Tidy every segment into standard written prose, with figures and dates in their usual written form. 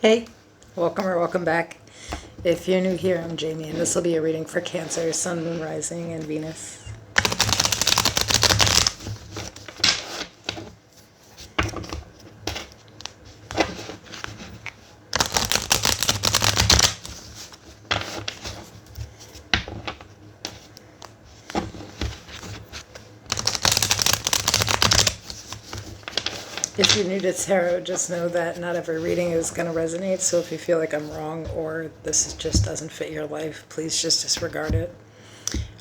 Hey, welcome or welcome back. If you're new here, I'm Jamie, and this will be a reading for Cancer, Sun, Moon, Rising, and Venus. If you're new to tarot, just know that not every reading is going to resonate, so if you feel like I'm wrong or this just doesn't fit your life, please just disregard it.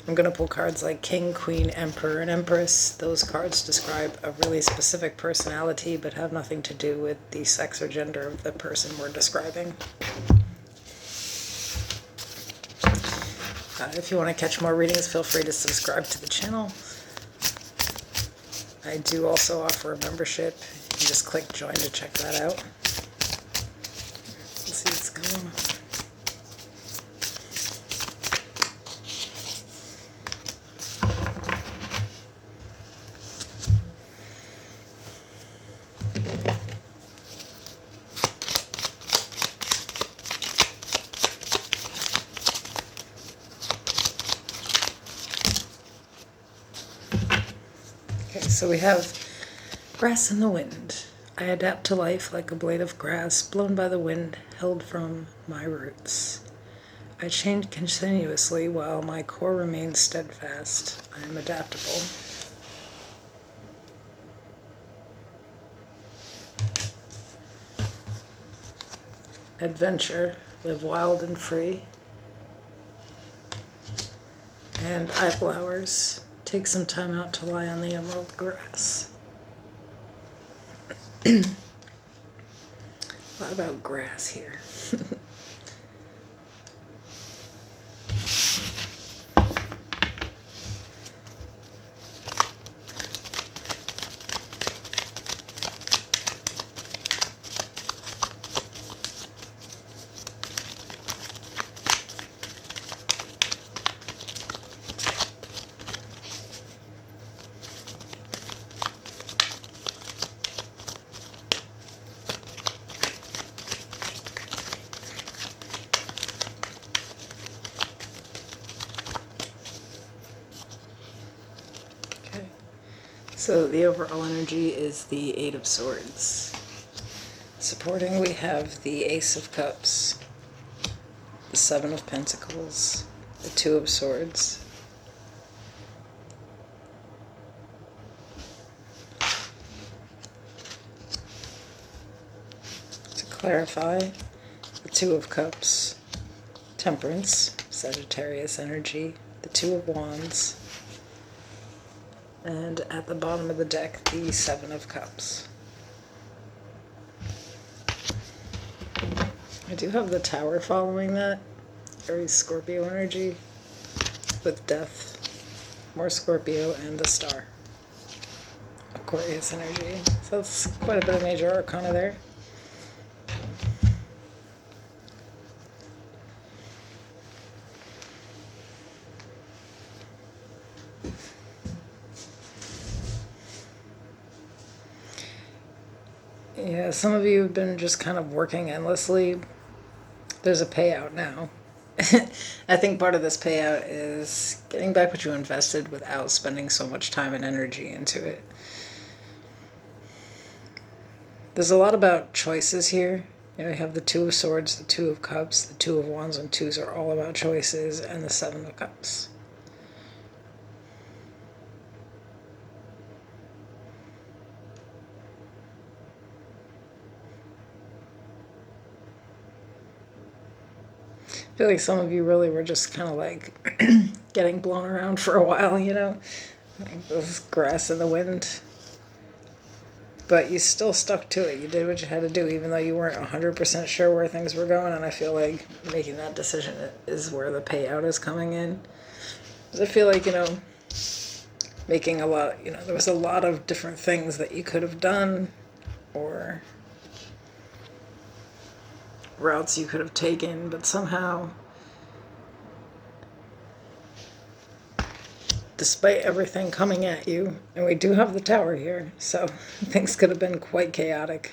I'm going to pull cards like King, Queen, Emperor, and Empress. Those cards describe a really specific personality but have nothing to do with the sex or gender of the person we're describing. If you want to catch more readings, feel free to subscribe to the channel. I do also offer a membership. You just click join to check that out. Let's see what's going on. Okay, so we have grass in the wind. I adapt to life like a blade of grass blown by the wind, held from my roots. I change continuously while my core remains steadfast. I am adaptable. Adventure, live wild and free. And eye flowers, take some time out to lie on the emerald grass. A lot about grass here. So the overall energy is the Eight of Swords. Supporting, we have the Ace of Cups, the Seven of Pentacles, the Two of Swords, to clarify, the Two of Cups, Temperance, Sagittarius energy, the Two of Wands, and at the bottom of the deck, the Seven of Cups. I do have the Tower following that. Aries, Scorpio energy with Death, more Scorpio, and the Star. Aquarius energy. So that's quite a bit of major arcana there. Yeah, some of you have been just kind of working endlessly. There's a payout now. I think part of this payout is getting back what you invested without spending so much time and energy into it. There's a lot about choices here. You know, you have the Two of Swords, the Two of Cups, the Two of Wands, and twos are all about choices, and the Seven of Cups. I feel like some of you really were just kind of like getting blown around for a while, you know? Like this grass in the wind. But you still stuck to it. You did what you had to do, even though you weren't 100% sure where things were going. And I feel like making that decision is where the payout is coming in. Because I feel like, you know, making a lot, you know, there was a lot of different things that you could have done or routes you could have taken, but somehow, despite everything coming at you, and we do have the Tower here, so things could have been quite chaotic.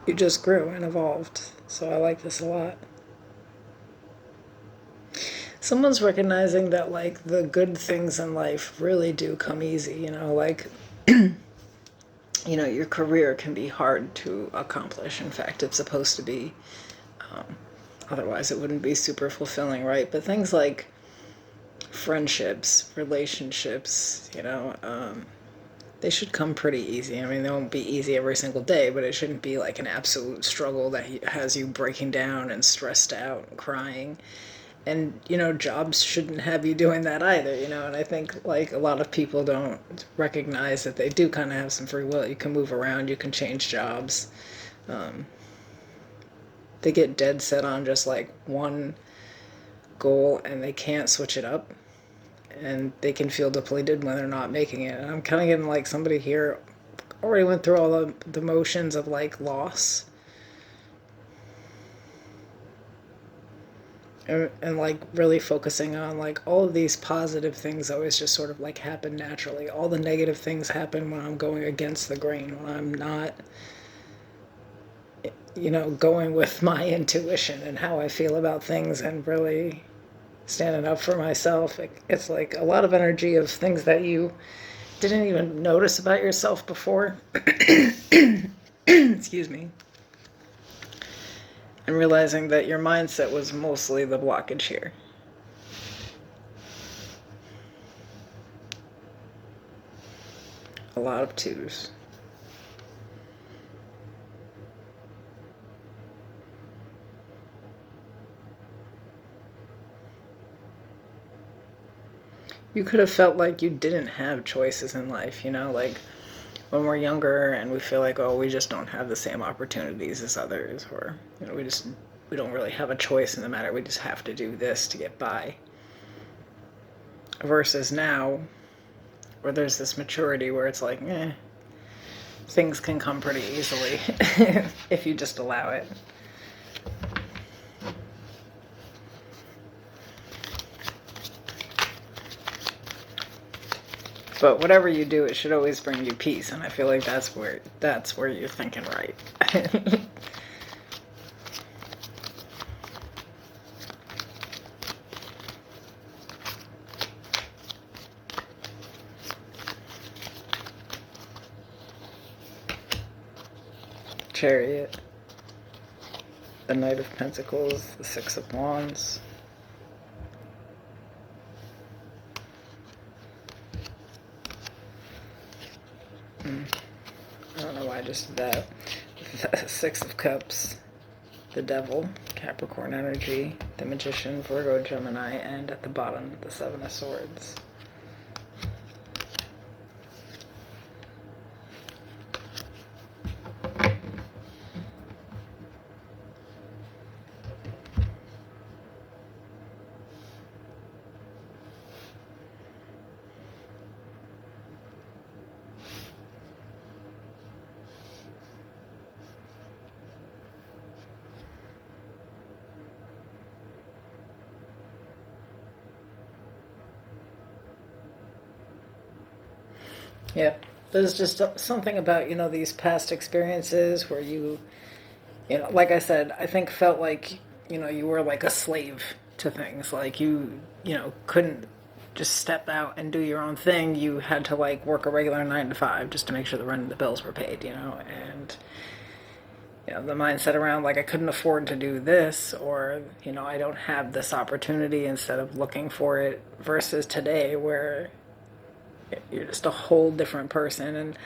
You just grew and evolved. So I like this a lot. Someone's recognizing that, like, the good things in life really do come easy, you know, like, your career can be hard to accomplish. In fact, it's supposed to be. Otherwise, it wouldn't be super fulfilling, right? But things like friendships, relationships, they should come pretty easy. I mean, they won't be easy every single day, but it shouldn't be like an absolute struggle that has you breaking down and stressed out and crying. And, jobs shouldn't have you doing that either, and I think, like, a lot of people don't recognize that they do kind of have some free will. You can move around, you can change jobs. They get dead set on just, like, one goal, and they can't switch it up. And they can feel depleted when they're not making it. And I'm kind of getting, like, somebody here already went through all the motions of, like, loss. And like really focusing on, like, all of these positive things always just sort of like happen naturally. All the negative things happen when I'm going against the grain, when I'm not, going with my intuition and how I feel about things and really standing up for myself. It's like a lot of energy of things that you didn't even notice about yourself before. Excuse me. And realizing that your mindset was mostly the blockage here. A lot of twos. You could have felt like you didn't have choices in life, like when we're younger and we feel like, oh, we just don't have the same opportunities as others, or, we don't really have a choice in the matter. We just have to do this to get by. Versus now, where there's this maturity where it's like, things can come pretty easily if you just allow it. But whatever you do, it should always bring you peace, and I feel like that's where you're thinking right. Chariot, the Knight of Pentacles, the Six of Wands. I don't know why I just did that. The Six of Cups, the Devil, Capricorn energy, the Magician, Virgo, Gemini, and at the bottom, the Seven of Swords. Yeah, there's just something about, these past experiences where you, like I said, I think felt like, you were like a slave to things. Like you couldn't just step out and do your own thing. You had to, like, work a regular 9 to 5 just to make sure the rent and the bills were paid, and, the mindset around, like, I couldn't afford to do this, or, I don't have this opportunity, instead of looking for it, versus today where you're just a whole different person. And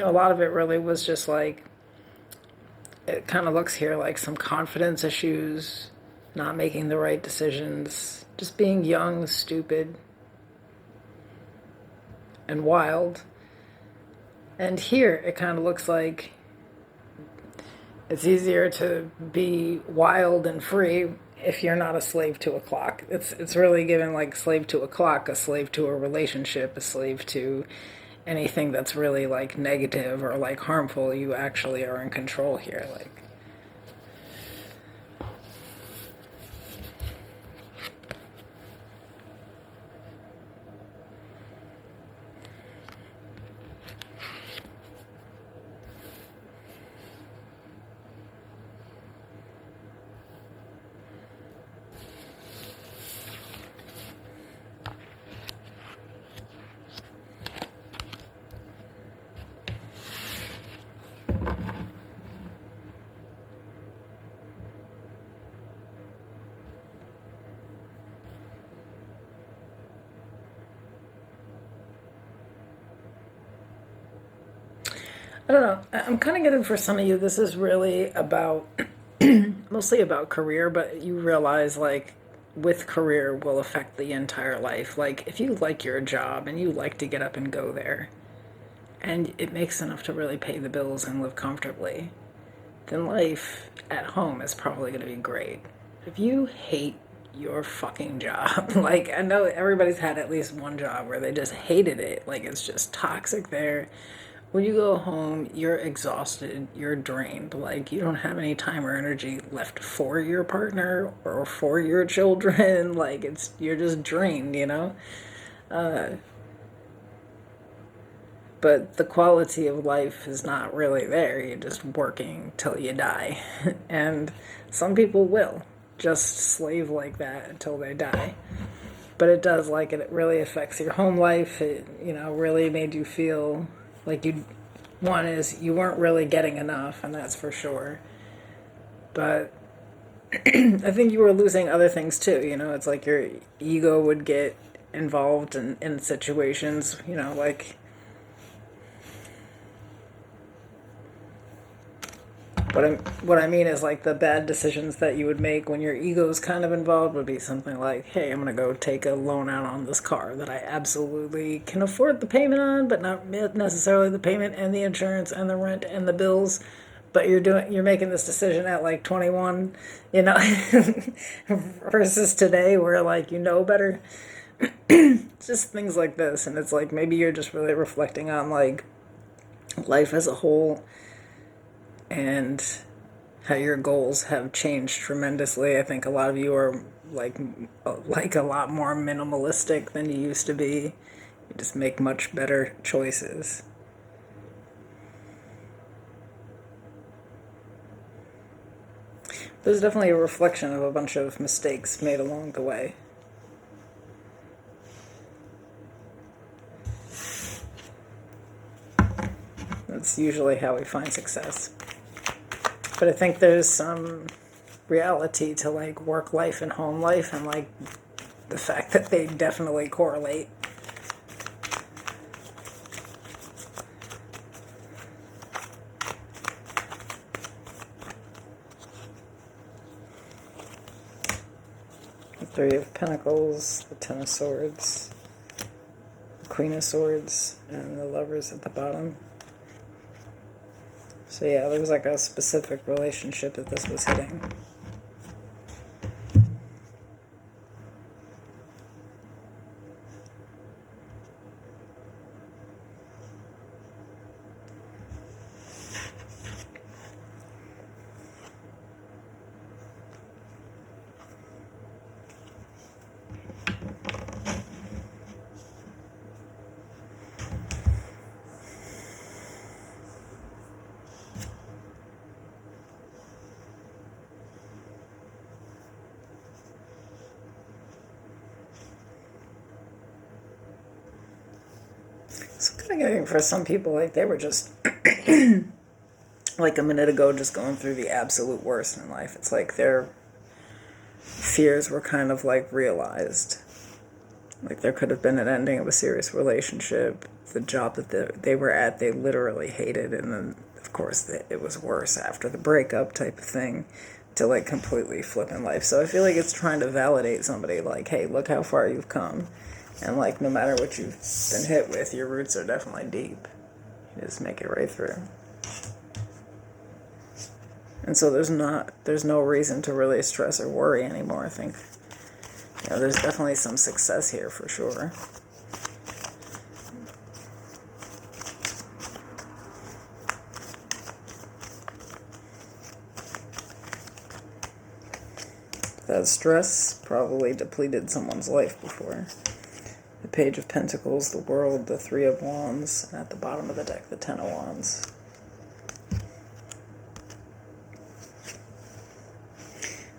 a lot of it really was just like, it kind of looks here like some confidence issues, not making the right decisions, just being young, stupid, and wild. And here it kind of looks like it's easier to be wild and free if you're not a slave to a clock. It's really given like slave to a clock, a slave to a relationship, a slave to anything that's really like negative or like harmful. You actually are in control here. Like, I don't know. I'm kind of getting for some of you, this is really about, mostly about career, but you realize like with career will affect the entire life. Like if you like your job and you like to get up and go there, and it makes enough to really pay the bills and live comfortably, then life at home is probably going to be great. If you hate your fucking job, like I know everybody's had at least one job where they just hated it, like it's just toxic there. When you go home, you're exhausted, you're drained, like you don't have any time or energy left for your partner or for your children. Like it's, you're just drained, you know? But the quality of life is not really there. You're just working till you die. And some people will just slave like that until they die. But it does, like, it really affects your home life. It, you know, really made you feel like you, one is you weren't really getting enough, and that's for sure. But I think you were losing other things too. You know, it's like your ego would get involved in situations, you know, like what I mean is like the bad decisions that you would make when your ego's kind of involved would be something like, hey, I'm going to go take a loan out on this car that I absolutely can afford the payment on, but not necessarily the payment and the insurance and the rent and the bills. But you're making this decision at like 21, you know, versus today where like you know better. It's just things like this. And it's like maybe you're just really reflecting on like life as a whole and how your goals have changed tremendously. I think a lot of you are like a lot more minimalistic than you used to be. You just make much better choices. There's definitely a reflection of a bunch of mistakes made along the way. That's usually how we find success. But I think there's some reality to like work life and home life, and like the fact that they definitely correlate. The Three of Pentacles, the Ten of Swords, the Queen of Swords, and the Lovers at the bottom. So yeah, there was like a specific relationship that this was hitting. It's kind of getting for some people like they were just like a minute ago just going through the absolute worst in life. It's like their fears were kind of like realized. Like there could have been an ending of a serious relationship. The job that they were at, they literally hated. And then, of course, it was worse after the breakup type of thing to like completely flip in life. So I feel like it's trying to validate somebody like, hey, look how far you've come. And like no matter what you've been hit with, your roots are definitely deep. You just make it right through. And so there's no reason to really stress or worry anymore. I think, you know, there's definitely some success here for sure. That stress probably depleted someone's life before. The Page of Pentacles, the World, the Three of Wands, and at the bottom of the deck, the Ten of Wands.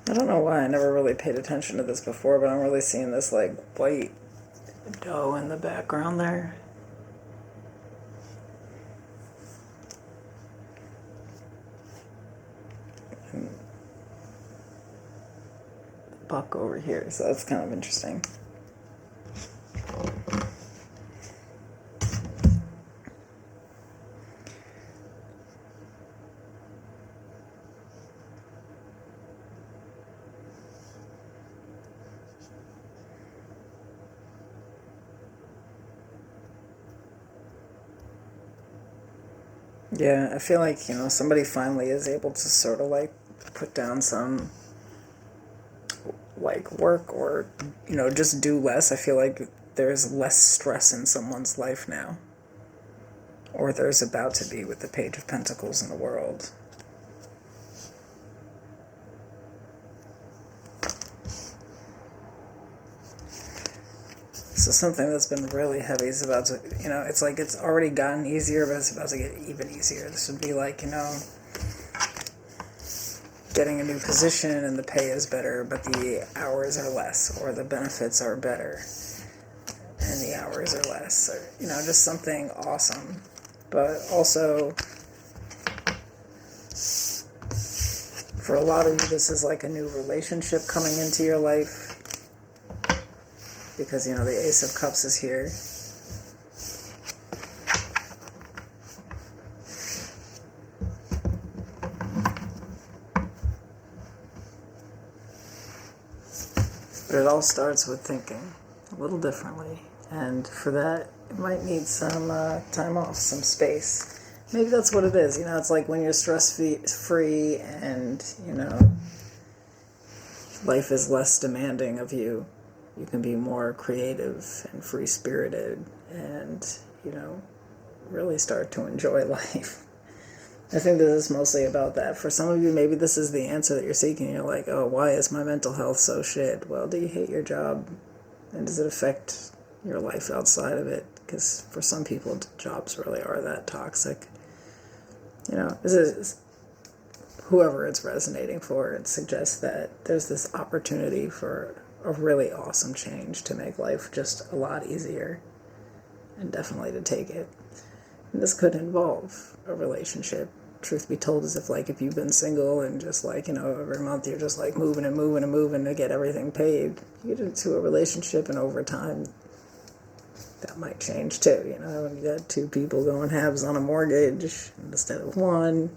I don't know why I never really paid attention to this before, but I'm really seeing this like white doe in the background there. And the buck over here, so that's kind of interesting. Yeah, I feel like, somebody finally is able to sort of like put down some like work or, just do less. I feel like there's less stress in someone's life now. Or there's about to be with the Page of Pentacles in the world. So something that's been really heavy is about to, it's like it's already gotten easier, but it's about to get even easier. This would be like, getting a new position and the pay is better, but the hours are less, or the benefits are better and the hours are less, or, just something awesome. But also, for a lot of you, this is like a new relationship coming into your life. Because, the Ace of Cups is here. But it all starts with thinking a little differently. And for that, it might need some time off, some space. Maybe that's what it is. It's like when you're stress-free and, life is less demanding of you. You can be more creative and free-spirited and, really start to enjoy life. I think this is mostly about that. For some of you, maybe this is the answer that you're seeking. You're like, oh, why is my mental health so shit? Well, do you hate your job? And does it affect your life outside of it? Because for some people, jobs really are that toxic. This is whoever it's resonating for. It suggests that there's this opportunity for a really awesome change to make life just a lot easier, and definitely to take it. And this could involve a relationship. Truth be told, is if you've been single and just like, every month you're just like moving and moving and moving to get everything paid, you get into a relationship and over time that might change too. When you got two people going halves on a mortgage instead of one,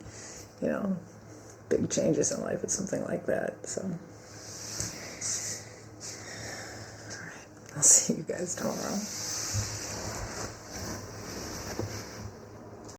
big changes in life. It's something like that. So I'll see you guys tomorrow.